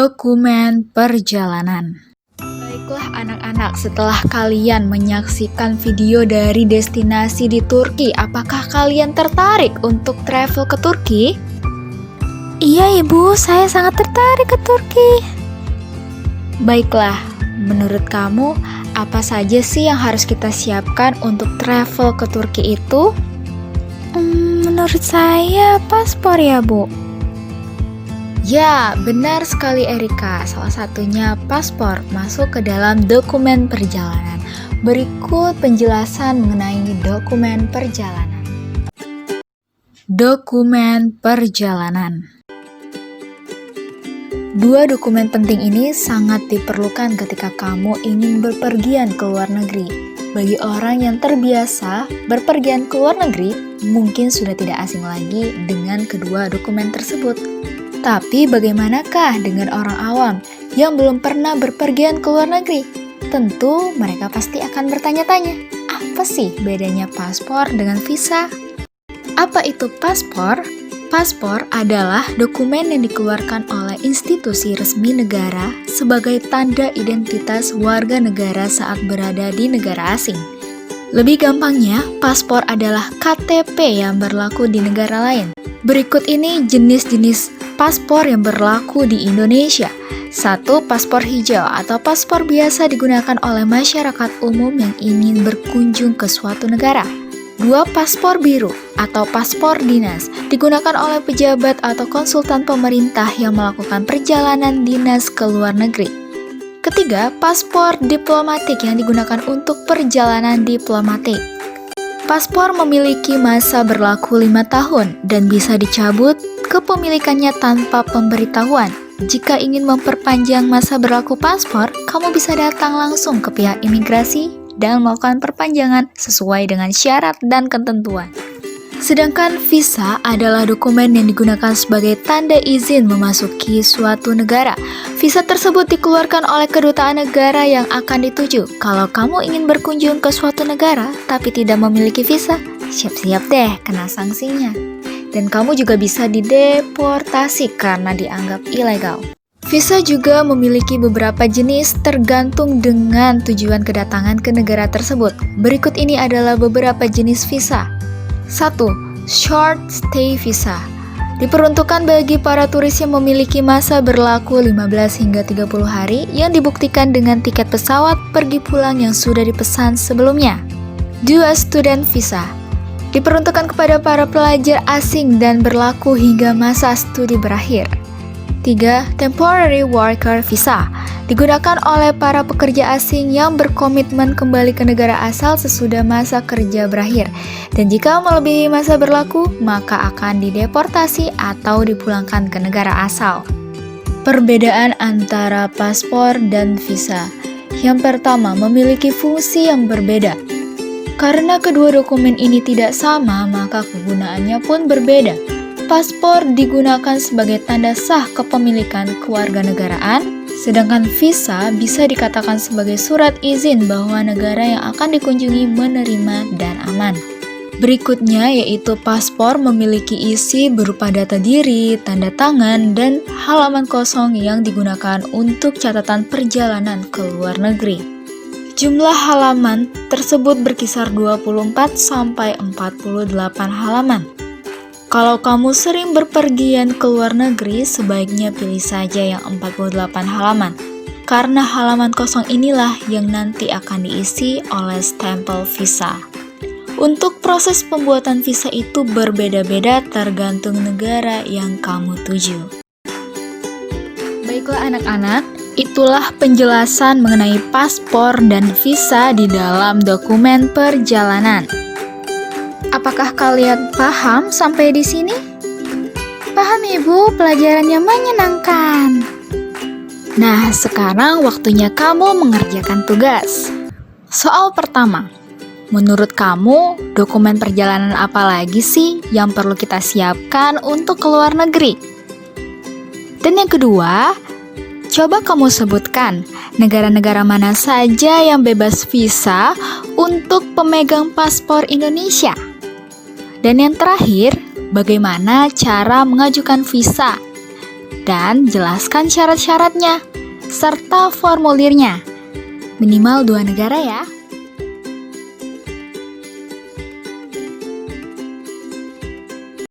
Dokumen perjalanan. Baiklah anak-anak, setelah kalian menyaksikan video dari destinasi di Turki, apakah kalian tertarik untuk travel ke Turki? Iya ibu, saya sangat tertarik ke Turki. Baiklah, menurut kamu apa saja sih yang harus kita siapkan untuk travel ke Turki itu? Menurut saya paspor ya bu. Ya, benar sekali Erika. Salah satunya paspor masuk ke dalam dokumen perjalanan. Berikut penjelasan mengenai dokumen perjalanan. Dokumen perjalanan. Dua dokumen penting ini sangat diperlukan ketika kamu ingin berpergian ke luar negeri. Bagi orang yang terbiasa berpergian ke luar negeri, mungkin sudah tidak asing lagi dengan kedua dokumen tersebut. Tapi bagaimanakah dengan orang awam yang belum pernah berpergian ke luar negeri? Tentu mereka pasti akan bertanya-tanya, apa sih bedanya paspor dengan visa? Apa itu paspor? Paspor adalah dokumen yang dikeluarkan oleh institusi resmi negara sebagai tanda identitas warga negara saat berada di negara asing. Lebih gampangnya, paspor adalah KTP yang berlaku di negara lain. Berikut ini jenis-jenis paspor yang berlaku di Indonesia. 1. Paspor hijau atau paspor biasa digunakan oleh masyarakat umum yang ingin berkunjung ke suatu negara. 2. Paspor biru atau paspor dinas digunakan oleh pejabat atau konsultan pemerintah yang melakukan perjalanan dinas ke luar negeri. 3. Paspor diplomatik yang digunakan untuk perjalanan diplomatik. Paspor memiliki masa berlaku 5 tahun dan bisa dicabut kepemilikannya tanpa pemberitahuan. Jika ingin memperpanjang masa berlaku paspor, kamu bisa datang langsung ke pihak imigrasi dan melakukan perpanjangan sesuai dengan syarat dan ketentuan. Sedangkan visa adalah dokumen yang digunakan sebagai tanda izin memasuki suatu negara. Visa tersebut dikeluarkan oleh kedutaan negara yang akan dituju. Kalau kamu ingin berkunjung ke suatu negara tapi tidak memiliki visa, siap-siap deh kena sanksinya. Dan kamu juga bisa dideportasi karena dianggap ilegal. Visa juga memiliki beberapa jenis tergantung dengan tujuan kedatangan ke negara tersebut. Berikut ini adalah beberapa jenis visa. 1. Short Stay Visa diperuntukkan bagi para turis yang memiliki masa berlaku 15 hingga 30 hari yang dibuktikan dengan tiket pesawat pergi pulang yang sudah dipesan sebelumnya. 2. Student Visa diperuntukkan kepada para pelajar asing dan berlaku hingga masa studi berakhir. 3. Temporary Worker Visa digunakan oleh para pekerja asing yang berkomitmen kembali ke negara asal sesudah masa kerja berakhir. Dan jika melebihi masa berlaku, maka akan dideportasi atau dipulangkan ke negara asal. Perbedaan antara paspor dan visa. Yang pertama, memiliki fungsi yang berbeda. Karena kedua dokumen ini tidak sama, maka kegunaannya pun berbeda. Paspor digunakan sebagai tanda sah kepemilikan kewarganegaraan, sedangkan visa bisa dikatakan sebagai surat izin bahwa negara yang akan dikunjungi menerima dan aman. Berikutnya yaitu paspor memiliki isi berupa data diri, tanda tangan, dan halaman kosong yang digunakan untuk catatan perjalanan ke luar negeri. Jumlah halaman tersebut berkisar 24 sampai 48 halaman. Kalau kamu sering berpergian ke luar negeri, sebaiknya pilih saja yang 48 halaman. Karena halaman kosong inilah yang nanti akan diisi oleh stempel visa. Untuk proses pembuatan visa itu berbeda-beda tergantung negara yang kamu tuju. Baiklah anak-anak, itulah penjelasan mengenai paspor dan visa di dalam dokumen perjalanan. Apakah kalian paham sampai di sini? Paham ibu, pelajarannya menyenangkan. Nah, sekarang waktunya kamu mengerjakan tugas. Soal pertama, menurut kamu dokumen perjalanan apa lagi sih yang perlu kita siapkan untuk ke luar negeri? Dan yang kedua, coba kamu sebutkan negara-negara mana saja yang bebas visa untuk pemegang paspor Indonesia. Dan yang terakhir, bagaimana cara mengajukan visa? Dan jelaskan syarat-syaratnya, serta formulirnya. Minimal 2 negara ya.